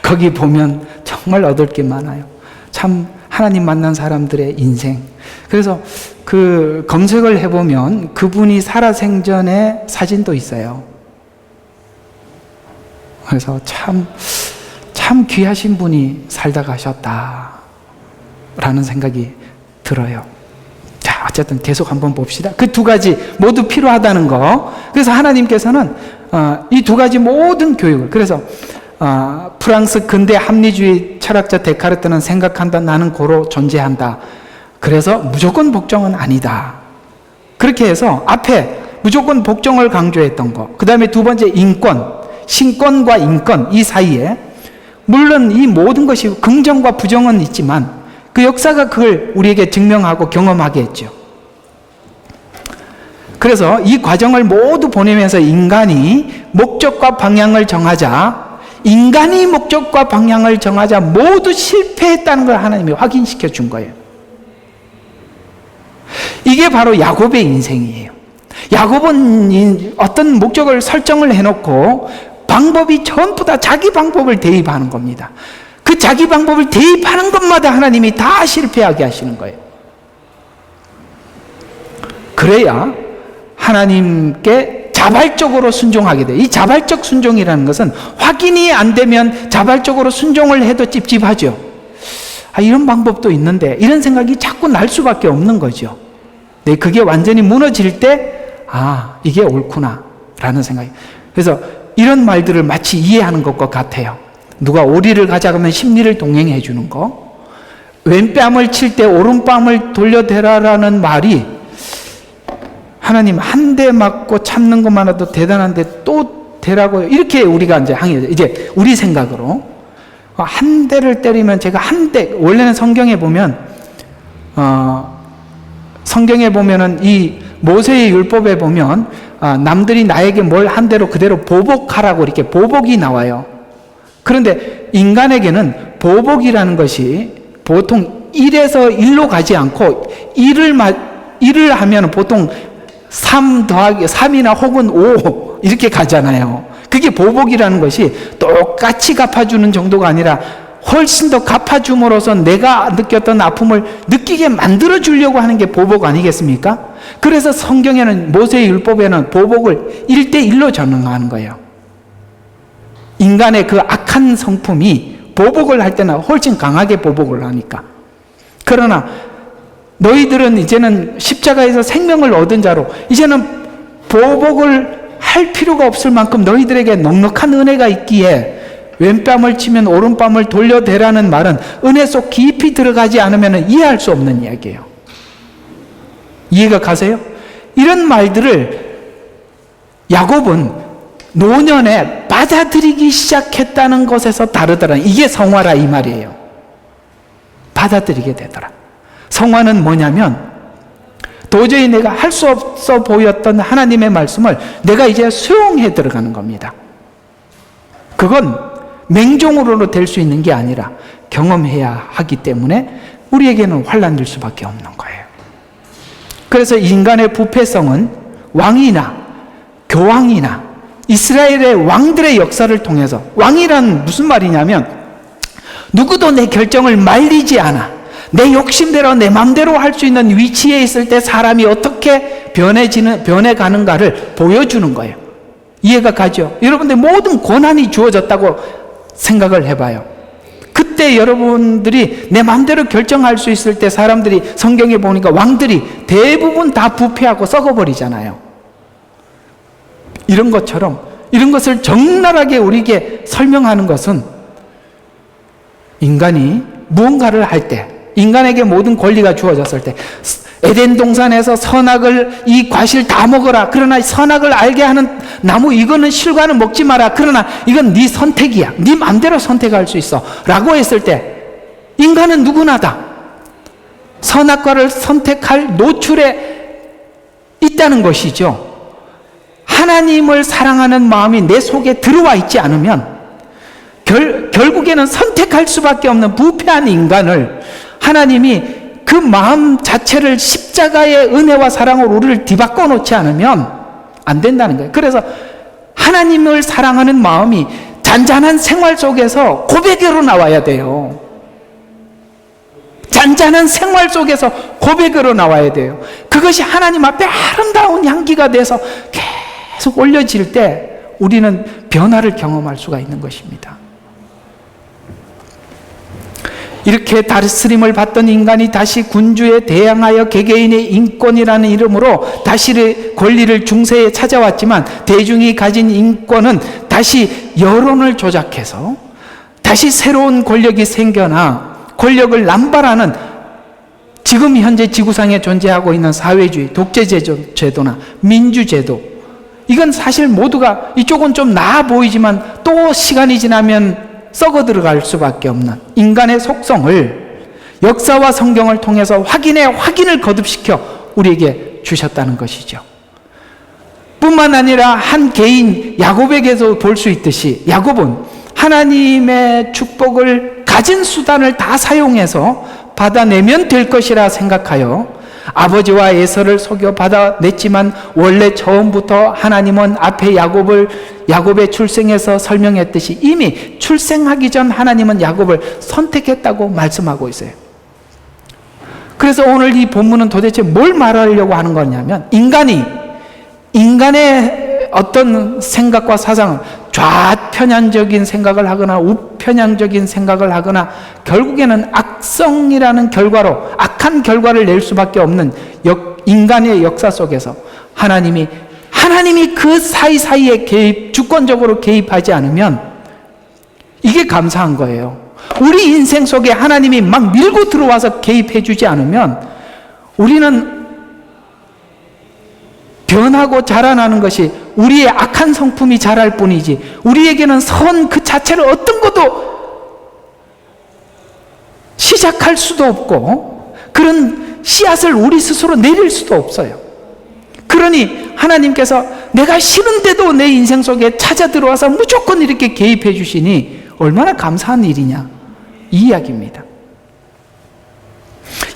거기 보면 정말 얻을 게 많아요. 참 하나님 만난 사람들의 인생. 그래서 그 검색을 해보면 그분이 살아생전의 사진도 있어요. 그래서 참 귀하신 분이 살다 가셨다라는 생각이 들어요. 자, 어쨌든 계속 한번 봅시다. 그 두 가지 모두 필요하다는 거. 그래서 하나님께서는 이 두 가지 모든 교육을, 그래서 프랑스 근대 합리주의 철학자 데카르트는 생각한다, 나는 고로 존재한다. 그래서 무조건 복종은 아니다. 그렇게 해서 앞에 무조건 복종을 강조했던 거, 그 다음에 두 번째 인권, 신권과 인권 이 사이에 물론 이 모든 것이 긍정과 부정은 있지만 그 역사가 그걸 우리에게 증명하고 경험하게 했죠. 그래서 이 과정을 모두 보내면서 인간이 목적과 방향을 정하자, 인간이 목적과 방향을 정하자 모두 실패했다는 걸 하나님이 확인시켜 준 거예요. 이게 바로 야곱의 인생이에요. 야곱은 어떤 목적을 설정을 해놓고 방법이 전부 다 자기 방법을 대입하는 겁니다. 그 자기 방법을 대입하는 것마다 하나님이 다 실패하게 하시는 거예요. 그래야 하나님께 자발적으로 순종하게 돼요. 이 자발적 순종이라는 것은 확인이 안 되면 자발적으로 순종을 해도 찝찝하죠. 이런 방법도 있는데, 이런 생각이 자꾸 날 수밖에 없는 거죠. 네, 그게 완전히 무너질 때 이게 옳구나 라는 생각이. 그래서 이런 말들을 마치 이해하는 것과 같아요. 누가 오리를 가자 그러면 십리를 동행해 주는 거, 왼뺨을 칠 때 오른뺨을 돌려대라라는 말이, 하나님 한 대 맞고 참는 것만 해도 대단한데 또 대라고, 이렇게 우리가 이제 항의하죠. 이제 우리 생각으로 한 대를 때리면 제가 한 대, 원래는 성경에 보면 성경에 보면은 이 모세의 율법에 보면 남들이 나에게 뭘 한 대로 그대로 보복하라고 이렇게 보복이 나와요. 그런데 인간에게는 보복이라는 것이 보통 1에서 1로 가지 않고 1을 하면 보통 3이나 혹은 5 이렇게 가잖아요. 그게 보복이라는 것이 똑같이 갚아주는 정도가 아니라 훨씬 더 갚아줌으로써 내가 느꼈던 아픔을 느끼게 만들어주려고 하는 게 보복 아니겠습니까? 그래서 성경에는, 모세의 율법에는 보복을 1대1로 전응하는 거예요. 인간의 그 악한 성품이 보복을 할 때는 훨씬 강하게 보복을 하니까. 그러나 너희들은 이제는 십자가에서 생명을 얻은 자로 이제는 보복을 할 필요가 없을 만큼 너희들에게 넉넉한 은혜가 있기에 왼뺨을 치면 오른뺨을 돌려대라는 말은 은혜 속 깊이 들어가지 않으면 이해할 수 없는 이야기예요. 이해가 가세요? 이런 말들을 야곱은 노년에 받아들이기 시작했다는 것에서 다르더라. 이게 성화라 이 말이에요. 받아들이게 되더라. 성화는 뭐냐면 도저히 내가 할 수 없어 보였던 하나님의 말씀을 내가 이제 수용해 들어가는 겁니다. 그건 맹종으로 될 수 있는 게 아니라 경험해야 하기 때문에 우리에게는 환난될 수밖에 없는 거예요. 그래서 인간의 부패성은 왕이나 교황이나 이스라엘의 왕들의 역사를 통해서, 왕이란 무슨 말이냐면 누구도 내 결정을 말리지 않아 내 욕심대로 내 마음대로 할 수 있는 위치에 있을 때 사람이 어떻게 변해가는가를 보여주는 거예요. 이해가 가죠? 여러분들 모든 권한이 주어졌다고 생각을 해봐요. 그때 여러분들이 내 마음대로 결정할 수 있을 때 사람들이, 성경에 보니까 왕들이 대부분 다 부패하고 썩어버리잖아요. 이런 것처럼, 이런 것을 적나라하게 우리에게 설명하는 것은 인간이 무언가를 할 때, 인간에게 모든 권리가 주어졌을 때, 에덴 동산에서 선악을, 이 과실 다 먹어라. 그러나 선악을 알게 하는 나무 이거는 실과는 먹지 마라. 그러나 이건 네 선택이야. 네 마음대로 선택할 수 있어. 라고 했을 때 인간은 누구나다 선악과를 선택할 노출에 있다는 것이죠. 하나님을 사랑하는 마음이 내 속에 들어와 있지 않으면 결국에는 선택할 수밖에 없는 부패한 인간을 하나님이 그 마음 자체를 십자가의 은혜와 사랑으로 우리를 뒤바꿔 놓지 않으면 안 된다는 거예요. 그래서 하나님을 사랑하는 마음이 잔잔한 생활 속에서 고백으로 나와야 돼요. 잔잔한 생활 속에서 고백으로 나와야 돼요. 그것이 하나님 앞에 아름다운 향기가 돼서 계속 올려질 때 우리는 변화를 경험할 수가 있는 것입니다. 이렇게 다스림을 받던 인간이 다시 군주에 대항하여 개개인의 인권이라는 이름으로 다시 권리를 중세에 찾아왔지만 대중이 가진 인권은 다시 여론을 조작해서 다시 새로운 권력이 생겨나 권력을 남발하는 지금 현재 지구상에 존재하고 있는 사회주의, 독재제도나 민주제도, 이건 사실 모두가 이쪽은 좀 나아 보이지만 또 시간이 지나면 썩어 들어갈 수밖에 없는 인간의 속성을 역사와 성경을 통해서 확인을 거듭시켜 우리에게 주셨다는 것이죠. 뿐만 아니라 한 개인 야곱에게서 볼 수 있듯이 야곱은 하나님의 축복을 가진 수단을 다 사용해서 받아내면 될 것이라 생각하여 아버지와 에서를 속여 받아냈지만 원래 처음부터 하나님은 앞에 야곱의 출생에서 설명했듯이 이미 출생하기 전 하나님은 야곱을 선택했다고 말씀하고 있어요. 그래서 오늘 이 본문은 도대체 뭘 말하려고 하는 거냐면 인간의 어떤 생각과 사상은 좌편향적인 생각을 하거나 우편향적인 생각을 하거나 결국에는 악성이라는 결과로 악한 결과를 낼 수밖에 없는 인간의 역사 속에서 하나님이 그 사이사이에 주권적으로 개입하지 않으면 이게 감사한 거예요. 우리 인생 속에 하나님이 막 밀고 들어와서 개입해 주지 않으면 우리는 변하고 자라나는 것이 우리의 악한 성품이 자랄 뿐이지 우리에게는 선 그 자체를 어떤 것도 시작할 수도 없고 그런 씨앗을 우리 스스로 내릴 수도 없어요. 그러니 하나님께서 내가 싫은데도 내 인생 속에 찾아 들어와서 무조건 이렇게 개입해 주시니 얼마나 감사한 일이냐 이 이야기입니다.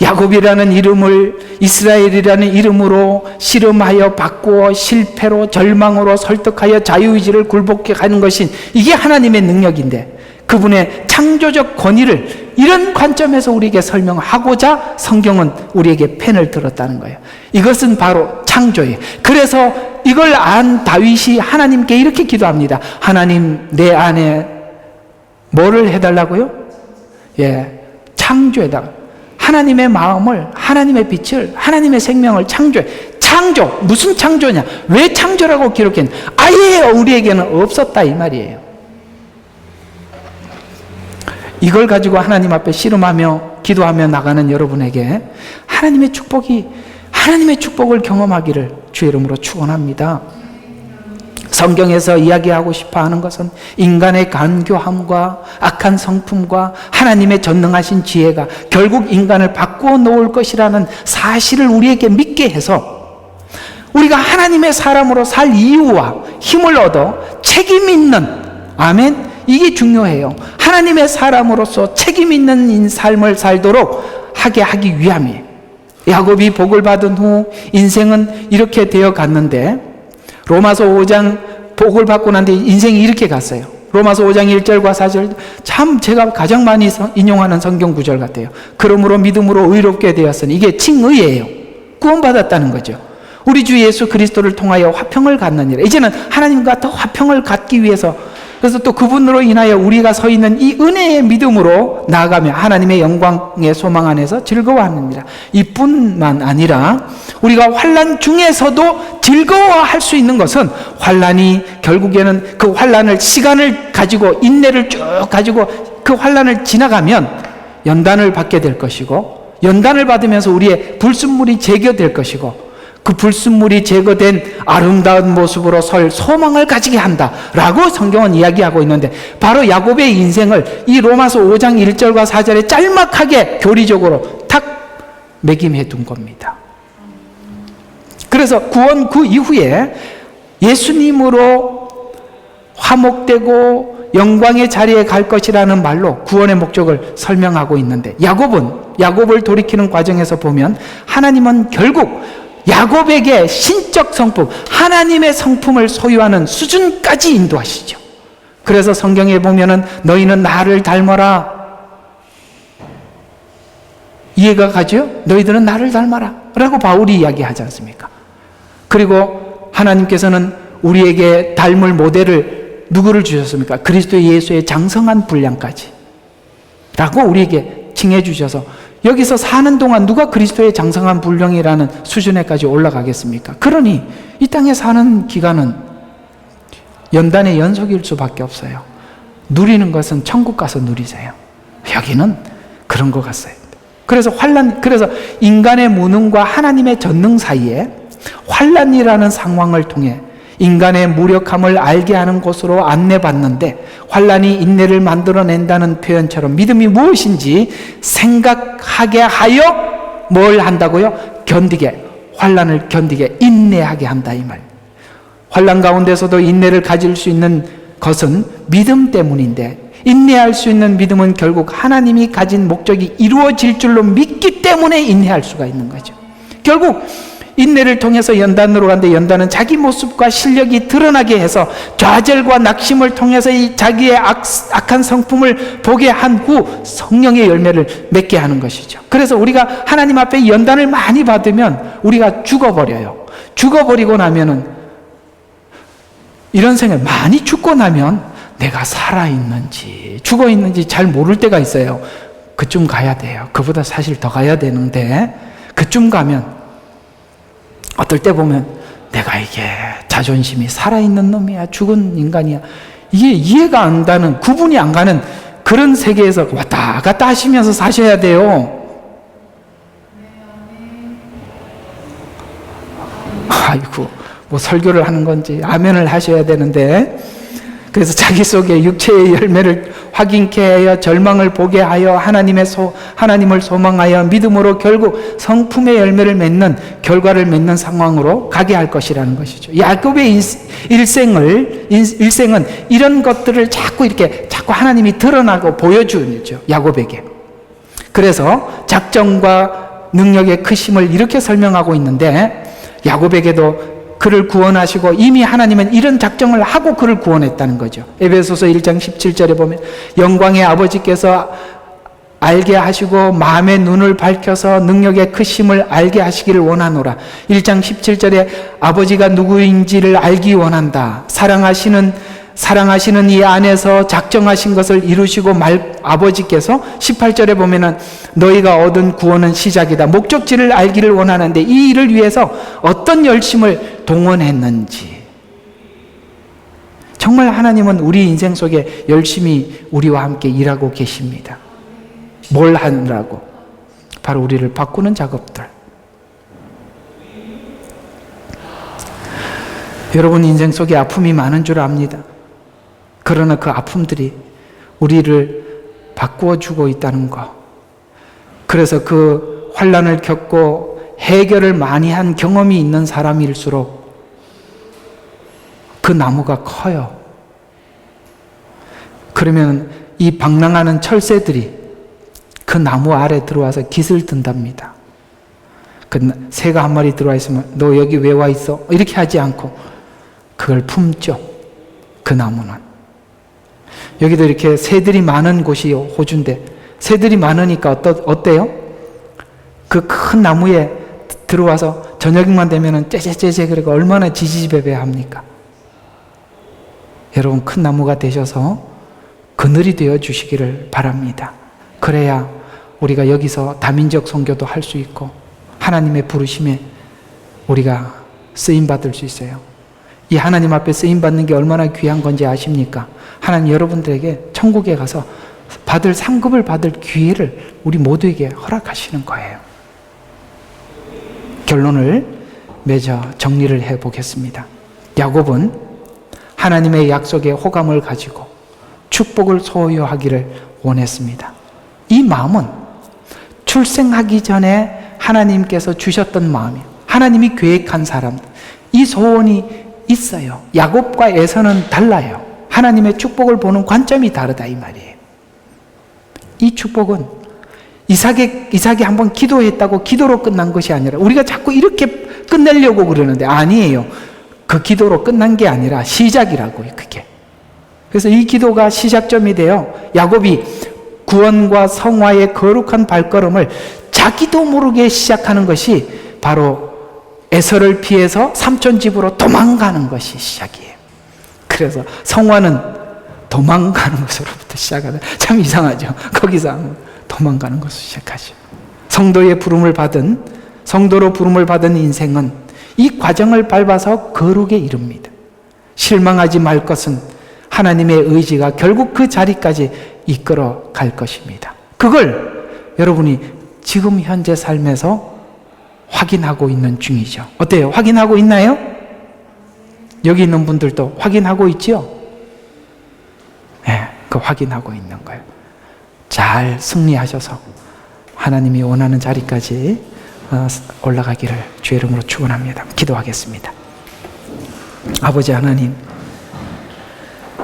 야곱이라는 이름을 이스라엘이라는 이름으로 씨름하여 바꾸어 실패로 절망으로 설득하여 자유의지를 굴복해 가는 것이 이게 하나님의 능력인데 그분의 창조적 권위를 이런 관점에서 우리에게 설명하고자 성경은 우리에게 펜을 들었다는 거예요. 이것은 바로 창조예요. 그래서 이걸 안 다윗이 하나님께 이렇게 기도합니다. 하나님 내 안에 뭐를 해달라고요? 창조에다가 하나님의 마음을, 하나님의 빛을, 하나님의 생명을 창조해. 창조, 무슨 창조냐? 왜 창조라고 기록했냐? 아예 우리에게는 없었다 이 말이에요. 이걸 가지고 하나님 앞에 씨름하며 기도하며 나가는 여러분에게 하나님의 축복을 경험하기를 주의 이름으로 축원합니다. 성경에서 이야기하고 싶어 하는 것은 인간의 간교함과 악한 성품과 하나님의 전능하신 지혜가 결국 인간을 바꾸어 놓을 것이라는 사실을 우리에게 믿게 해서 우리가 하나님의 사람으로 살 이유와 힘을 얻어 책임 있는, 아멘, 이게 중요해요. 하나님의 사람으로서 책임 있는 삶을 살도록 하기 위함이에요. 야곱이 복을 받은 후 인생은 이렇게 되어 갔는데 로마서 5장 복을 받고 난 뒤 인생이 이렇게 갔어요. 로마서 5장 1절과 4절 참 제가 가장 많이 인용하는 성경 구절 같아요. 그러므로 믿음으로 의롭게 되었으니 이게 칭의예요. 구원받았다는 거죠. 우리 주 예수 그리스도를 통하여 화평을 갖느니라. 이제는 하나님과 더 화평을 갖기 위해서 그래서 또 그분으로 인하여 우리가 서 있는 이 은혜의 믿음으로 나아가며 하나님의 영광의 소망 안에서 즐거워합니다. 이뿐만 아니라 우리가 환난 중에서도 즐거워할 수 있는 것은 환난이 결국에는 그 환난을 시간을 가지고 인내를 쭉 가지고 그 환난을 지나가면 연단을 받게 될 것이고 연단을 받으면서 우리의 불순물이 제거될 것이고 그 불순물이 제거된 아름다운 모습으로 설 소망을 가지게 한다라고 성경은 이야기하고 있는데 바로 야곱의 인생을 이 로마서 5장 1절과 4절에 짤막하게 교리적으로 탁 매김해 둔 겁니다. 그래서 구원 그 이후에 예수님으로 화목되고 영광의 자리에 갈 것이라는 말로 구원의 목적을 설명하고 있는데 야곱을 돌이키는 과정에서 보면 하나님은 결국 야곱에게 신적 성품, 하나님의 성품을 소유하는 수준까지 인도하시죠. 그래서 성경에 보면은 너희는 나를 닮아라. 이해가 가죠? 너희들은 나를 닮아라. 라고 바울이 이야기하지 않습니까? 그리고 하나님께서는 우리에게 닮을 모델을 누구를 주셨습니까? 그리스도 예수의 장성한 분량까지. 라고 우리에게 칭해 주셔서 여기서 사는 동안 누가 그리스도의 장성한 분량이라는 수준에까지 올라가겠습니까? 그러니 이 땅에 사는 기간은 연단의 연속일 수밖에 없어요. 누리는 것은 천국 가서 누리세요. 여기는 그런 것 같아요. 그래서 인간의 무능과 하나님의 전능 사이에 환난이라는 상황을 통해 인간의 무력함을 알게 하는 곳으로 안내받는데 환난이 인내를 만들어낸다는 표현처럼 믿음이 무엇인지 생각하게 하여 뭘 한다고요? 환난을 견디게 인내하게 한다 이 말. 환난 가운데서도 인내를 가질 수 있는 것은 믿음 때문인데 인내할 수 있는 믿음은 결국 하나님이 가진 목적이 이루어질 줄로 믿기 때문에 인내할 수가 있는 거죠. 결국 인내를 통해서 연단으로 가는데 연단은 자기 모습과 실력이 드러나게 해서 좌절과 낙심을 통해서 이 자기의 악한 성품을 보게 한 후 성령의 열매를 맺게 하는 것이죠. 그래서 우리가 하나님 앞에 연단을 많이 받으면 우리가 죽어버려요. 죽어버리고 나면은 이런 생각, 많이 죽고 나면 내가 살아있는지 죽어있는지 잘 모를 때가 있어요. 그쯤 가야 돼요. 그보다 사실 더 가야 되는데 그쯤 가면 어떨 때 보면 내가 이게 자존심이 살아있는 놈이야 죽은 인간이야 이게 이해가 안 가는, 구분이 안 가는 그런 세계에서 왔다 갔다 하시면서 사셔야 돼요. 아이고, 뭐 설교를 하는 건지 아멘을 하셔야 되는데, 그래서 자기 속에 육체의 열매를 확인케 하여 절망을 보게 하여 하나님을 소망하여 믿음으로 결국 성품의 열매를 맺는, 결과를 맺는 상황으로 가게 할 것이라는 것이죠. 야곱의 일생은 이런 것들을 자꾸 하나님이 드러나고 보여주죠, 야곱에게. 그래서 작정과 능력의 크심을 이렇게 설명하고 있는데, 야곱에게도 그를 구원하시고 이미 하나님은 이런 작정을 하고 그를 구원했다는 거죠. 에베소서 1장 17절에 보면 영광의 아버지께서 알게 하시고 마음의 눈을 밝혀서 능력의 크심을 알게 하시기를 원하노라. 1장 17절에 아버지가 누구인지를 알기 원한다. 사랑하시는 이 안에서 작정하신 것을 이루시고 아버지께서 18절에 보면은 너희가 얻은 구원은 시작이다. 목적지를 알기를 원하는데 이 일을 위해서 어떤 열심을 동원했는지. 정말 하나님은 우리 인생 속에 열심히 우리와 함께 일하고 계십니다. 뭘 하느라고? 바로 우리를 바꾸는 작업들. 여러분 인생 속에 아픔이 많은 줄 압니다. 그러나 그 아픔들이 우리를 바꾸어 주고 있다는 것. 그래서 그 환난을 겪고 해결을 많이 한 경험이 있는 사람일수록 그 나무가 커요. 그러면 이 방랑하는 철새들이 그 나무 아래 들어와서 깃을 든답니다. 그 새가 한 마리 들어와 있으면 너 여기 왜 와 있어? 이렇게 하지 않고 그걸 품죠. 그 나무는. 여기도 이렇게 새들이 많은 곳이 호주인데 새들이 많으니까 어때요? 그 큰 나무에 들어와서 저녁만 되면은 째째째째 그러고 얼마나 지지배배합니까? 여러분 큰 나무가 되셔서 그늘이 되어 주시기를 바랍니다. 그래야 우리가 여기서 다민족 선교도 할 수 있고 하나님의 부르심에 우리가 쓰임받을 수 있어요. 이 하나님 앞에 쓰임받는 게 얼마나 귀한 건지 아십니까? 하나님 여러분들에게 천국에 가서 상급을 받을 기회를 우리 모두에게 허락하시는 거예요. 결론을 맺어 정리를 해보겠습니다. 야곱은 하나님의 약속에 호감을 가지고 축복을 소유하기를 원했습니다. 이 마음은 출생하기 전에 하나님께서 주셨던 마음이에요. 하나님이 계획한 사람, 이 소원이 있어요. 야곱과 에서는 달라요. 하나님의 축복을 보는 관점이 다르다 이 말이에요. 이 축복은 이삭이 한번 기도했다고 기도로 끝난 것이 아니라 우리가 자꾸 이렇게 끝내려고 그러는데 아니에요. 그 기도로 끝난 게 아니라 시작이라고요. 그게. 그래서 이 기도가 시작점이 돼요. 야곱이 구원과 성화의 거룩한 발걸음을 자기도 모르게 시작하는 것이 바로 에서를 피해서 삼촌 집으로 도망가는 것이 시작이에요. 그래서 성화는 도망가는 것으로부터 시작하다. 참 이상하죠. 거기서 도망가는 것으로 시작하죠. 성도로 부름을 받은 인생은 이 과정을 밟아서 거룩에 이릅니다. 실망하지 말 것은 하나님의 의지가 결국 그 자리까지 이끌어 갈 것입니다. 그걸 여러분이 지금 현재 삶에서 확인하고 있는 중이죠. 어때요? 확인하고 있나요? 여기 있는 분들도 확인하고 있죠? 네, 그 확인하고 있는 거예요. 잘 승리하셔서 하나님이 원하는 자리까지 올라가기를 주의 이름으로 축원합니다. 기도하겠습니다. 아버지 하나님,